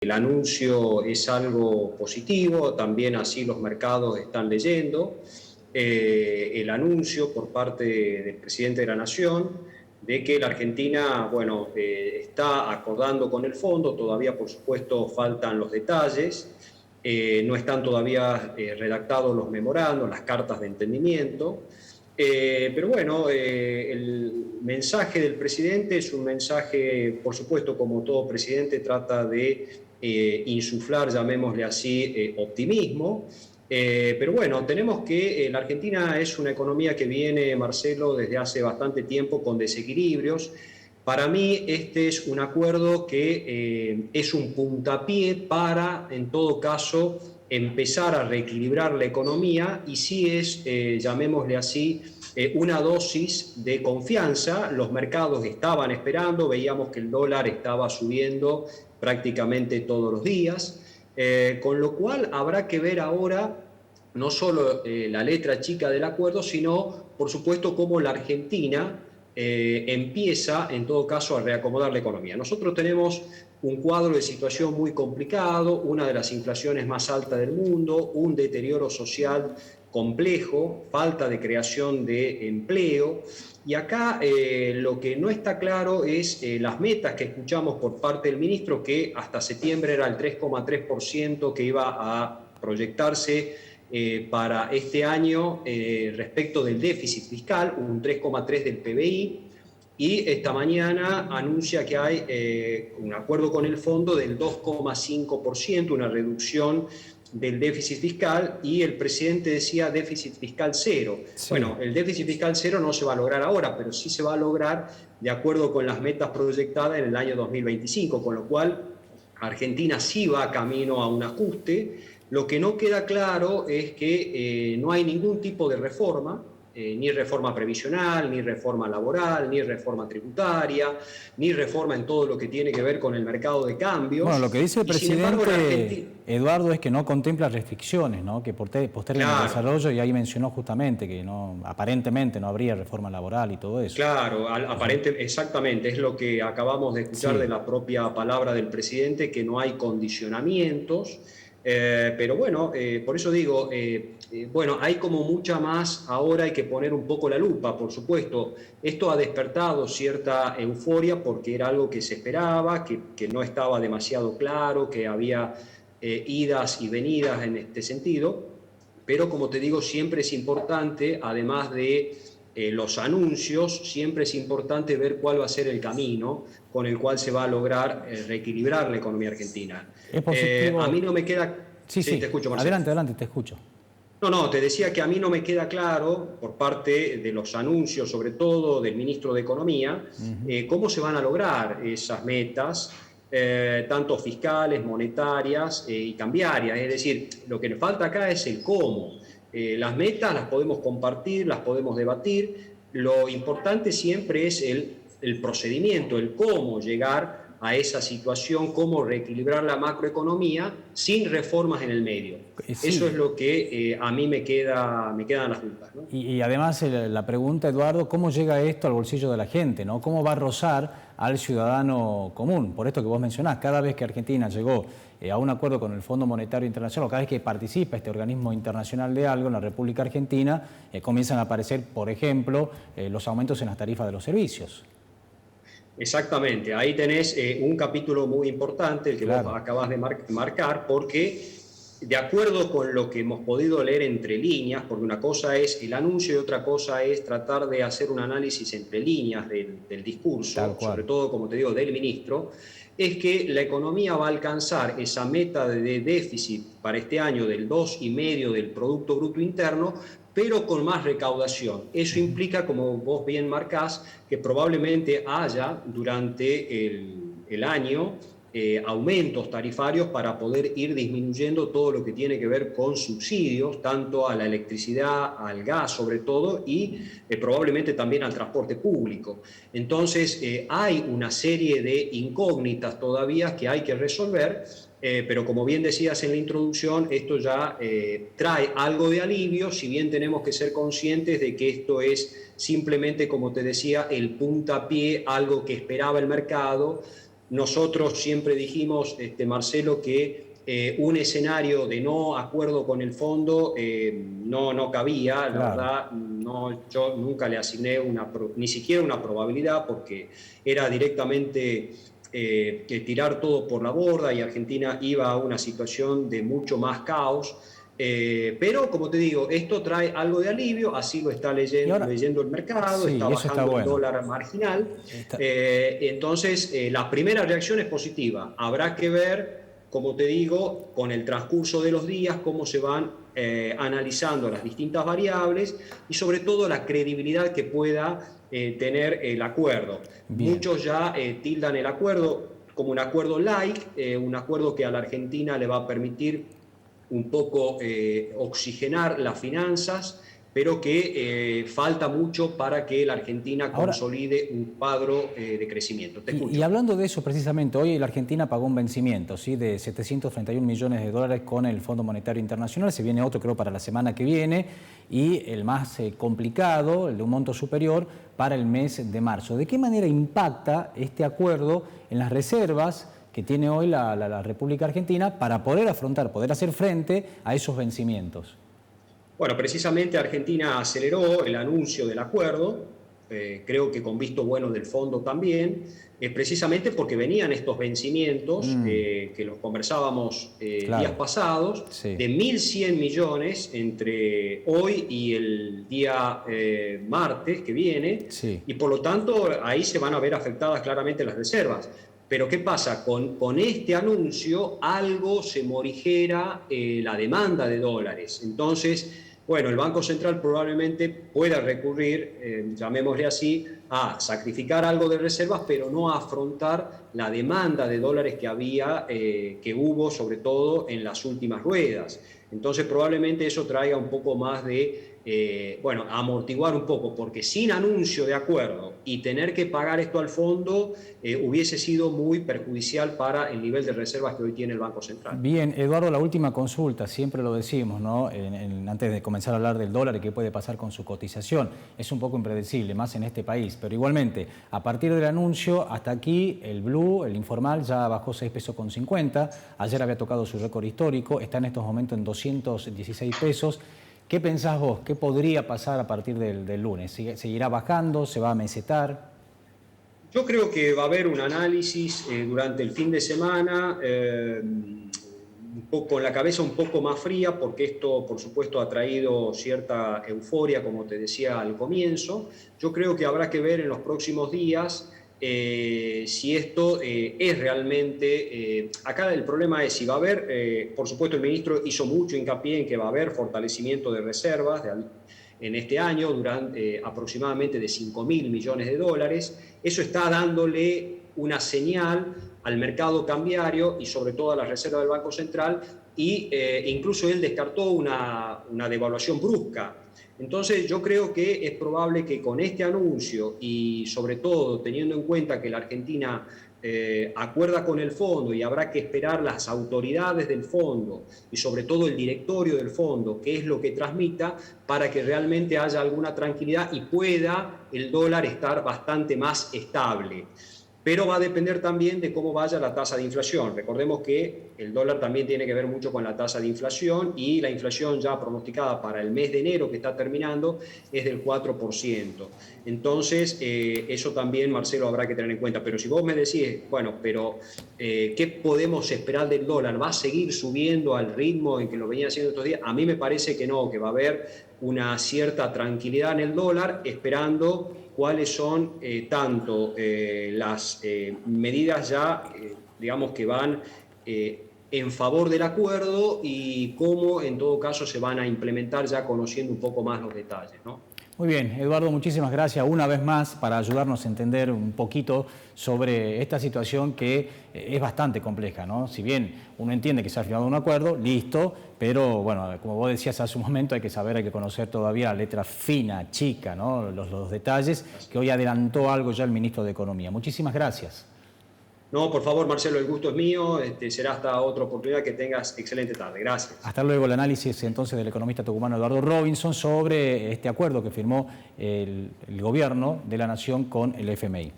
El anuncio es algo positivo, también así los mercados están leyendo el anuncio por parte del presidente de la Nación de que la Argentina, bueno, está acordando con el fondo, todavía por supuesto faltan los detalles, no están todavía redactados los memorandos, las cartas de entendimiento, pero bueno, el mensaje del presidente es un mensaje, por supuesto, como todo presidente, trata de insuflar, llamémosle así, optimismo. Pero bueno, tenemos que la Argentina es una economía que viene, Marcelo, desde hace bastante tiempo con desequilibrios. Para mí este es un acuerdo que es un puntapié para, en todo caso, empezar a reequilibrar la economía y sí es, llamémosle así, una dosis de confianza. Los mercados estaban esperando, veíamos que el dólar estaba subiendo prácticamente todos los días, con lo cual habrá que ver ahora no solo la letra chica del acuerdo, sino, por supuesto, cómo la Argentina empieza, en todo caso, a reacomodar la economía. Nosotros tenemos un cuadro de situación muy complicado, una de las inflaciones más altas del mundo, un deterioro social complejo, falta de creación de empleo. Y acá lo que no está claro es las metas que escuchamos por parte del ministro, que hasta septiembre era el 3,3% que iba a proyectarse para este año respecto del déficit fiscal, un 3,3 del PBI, y esta mañana anuncia que hay un acuerdo con el fondo del 2,5%, una reducción del déficit fiscal, y el presidente decía déficit fiscal cero. Sí. Bueno, el déficit fiscal cero no se va a lograr ahora, pero sí se va a lograr de acuerdo con las metas proyectadas en el año 2025, con lo cual Argentina sí va camino a un ajuste. Lo que no queda claro es que no hay ningún tipo de reforma, ni reforma previsional, ni reforma laboral, ni reforma tributaria, ni reforma en todo lo que tiene que ver con el mercado de cambios. Bueno, lo que dice el Y sin embargo, presidente Eduardo es que no contempla restricciones, ¿no? Que posterguen el desarrollo, y ahí mencionó justamente que no, aparentemente no habría reforma laboral y todo eso. Claro, exactamente, es lo que acabamos de escuchar de la propia palabra del presidente, que no hay condicionamientos. Pero bueno, por eso digo, bueno, hay como mucha más, ahora hay que poner un poco la lupa, por supuesto. Esto ha despertado cierta euforia porque era algo que se esperaba, que no estaba demasiado claro, que había idas y venidas en este sentido, pero como te digo, siempre es importante, además de los anuncios, siempre es importante ver cuál va a ser el camino con el cual se va a lograr reequilibrar la economía argentina. Es positivo. A mí no me queda... Sí, te escucho, Marcelo. Adelante, adelante, te escucho. No, te decía que a mí no me queda claro, por parte de los anuncios, sobre todo del ministro de Economía, cómo se van a lograr esas metas, tanto fiscales, monetarias y cambiarias. Es decir, lo que nos falta acá es el cómo. Las metas las podemos compartir, las podemos debatir. Lo importante siempre es el procedimiento, el cómo llegar a esa situación, cómo reequilibrar la macroeconomía sin reformas en el medio. Sí. Eso es lo que a mí me quedan las dudas, ¿no? Y además la pregunta, Eduardo, ¿cómo llega esto al bolsillo de la gente, ¿no? ¿Cómo va a rozar al ciudadano común? Por esto que vos mencionás, cada vez que Argentina llegó a un acuerdo con el Fondo Monetario Internacional, o cada vez que participa este organismo internacional de algo en la República Argentina, comienzan a aparecer, por ejemplo, los aumentos en las tarifas de los servicios. Exactamente, ahí tenés un capítulo muy importante, el que vos acabas de marcar, porque de acuerdo con lo que hemos podido leer entre líneas, porque una cosa es el anuncio y otra cosa es tratar de hacer un análisis entre líneas del discurso, sobre todo, como te digo, del ministro, es que la economía va a alcanzar esa meta de déficit para este año del 2,5% del Producto Bruto Interno, pero con más recaudación. Eso implica, como vos bien marcás, que probablemente haya durante el año aumentos tarifarios para poder ir disminuyendo todo lo que tiene que ver con subsidios, tanto a la electricidad, al gas sobre todo, y probablemente también al transporte público. Entonces hay una serie de incógnitas todavía que hay que resolver, pero como bien decías en la introducción, esto ya trae algo de alivio, si bien tenemos que ser conscientes de que esto es simplemente, como te decía, el puntapié, algo que esperaba el mercado. nosotros siempre dijimos, Marcelo, que un escenario de no acuerdo con el fondo no cabía. La Claro. verdad, no, yo nunca le asigné ni siquiera una probabilidad, porque era directamente que tirar todo por la borda y Argentina iba a una situación de mucho más caos. Pero, como te digo, esto trae algo de alivio, así lo está Y ahora, leyendo el mercado, está sí, eso está bajando el bueno. dólar marginal. Está- Entonces, la primera reacción es positiva. Habrá que ver, como te digo, con el transcurso de los días, cómo se van analizando las distintas variables y sobre todo la credibilidad que pueda tener el acuerdo. Bien. Muchos ya tildan el acuerdo como un acuerdo light, un acuerdo que a la Argentina le va a permitir un poco oxigenar las finanzas, pero que falta mucho para que la Argentina Ahora, consolide un cuadro de crecimiento. Te y escucho. hablando de eso precisamente, hoy la Argentina pagó un vencimiento, ¿sí?, de 731 millones de dólares con el Fondo Monetario Internacional. Se viene otro, creo, para la semana que viene, y el más complicado, el de un monto superior, para el mes de marzo. ¿De qué manera impacta este acuerdo en las reservas que tiene hoy la República Argentina para poder afrontar, poder hacer frente a esos vencimientos? Bueno, precisamente Argentina aceleró el anuncio del acuerdo, creo que con visto bueno del fondo también, precisamente porque venían estos vencimientos que los conversábamos días Claro, pasados, sí, de 1.100 millones entre hoy y el día martes que viene, sí. y por lo tanto ahí se van a ver afectadas claramente las reservas. Pero ¿qué pasa? Con este anuncio algo se morigera la demanda de dólares. Entonces, bueno, el Banco Central probablemente pueda recurrir, llamémosle así, a sacrificar algo de reservas, pero no a afrontar la demanda de dólares que había, que hubo sobre todo en las últimas ruedas. Entonces probablemente eso traiga un poco más de, bueno, amortiguar un poco, porque sin anuncio de acuerdo y tener que pagar esto al fondo hubiese sido muy perjudicial para el nivel de reservas que hoy tiene el Banco Central. Bien, Eduardo, la última consulta, siempre lo decimos, ¿no? Antes de comenzar a hablar del dólar y qué puede pasar con su cotización, es un poco impredecible, más en este país, pero igualmente, a partir del anuncio, hasta aquí el blue, el informal, ya bajó 6 pesos con 50, ayer había tocado su récord histórico, está en estos momentos en 216 pesos. ¿Qué pensás vos? ¿Qué podría pasar a partir del lunes? ¿Seguirá bajando? ¿Se va a mesetar? Yo creo que va a haber un análisis durante el fin de semana, con la cabeza un poco más fría, porque esto, por supuesto, ha traído cierta euforia, como te decía al comienzo. Yo creo que habrá que ver en los próximos días si esto es realmente... acá el problema es si va a haber, por supuesto, el ministro hizo mucho hincapié en que va a haber fortalecimiento de reservas en este año, durante aproximadamente de 5.000 millones de dólares. Eso está dándole una señal al mercado cambiario y sobre todo a la reserva del Banco Central, y incluso él descartó una devaluación brusca. Entonces yo creo que es probable que con este anuncio y sobre todo teniendo en cuenta que la Argentina acuerda con el fondo y habrá que esperar las autoridades del fondo y sobre todo el directorio del fondo, qué es lo que transmita, para que realmente haya alguna tranquilidad y pueda el dólar estar bastante más estable. Pero va a depender también de cómo vaya la tasa de inflación. Recordemos que el dólar también tiene que ver mucho con la tasa de inflación, y la inflación ya pronosticada para el mes de enero que está terminando es del 4%. Entonces, eso también, Marcelo, habrá que tener en cuenta. Pero si vos me decís, bueno, pero ¿qué podemos esperar del dólar? ¿Va a seguir subiendo al ritmo en que lo venía haciendo estos días? A mí me parece que no, que va a haber una cierta tranquilidad en el dólar, esperando cuáles son tanto las medidas ya, digamos, que van en favor del acuerdo, y cómo en todo caso se van a implementar, ya conociendo un poco más los detalles, ¿no? Muy bien, Eduardo, muchísimas gracias una vez más para ayudarnos a entender un poquito sobre esta situación que es bastante compleja, ¿no? Si bien uno entiende que se ha firmado un acuerdo, listo, pero bueno, como vos decías hace un momento, hay que saber, hay que conocer todavía la letra fina, chica, ¿no? Los detalles, que hoy adelantó algo ya el ministro de Economía. Muchísimas gracias. No, por favor, Marcelo, el gusto es mío. Será hasta otra oportunidad. Que tengas excelente tarde. Gracias. Hasta luego. El análisis entonces del economista tucumano Eduardo Robinson sobre este acuerdo que firmó el gobierno de la Nación con el FMI.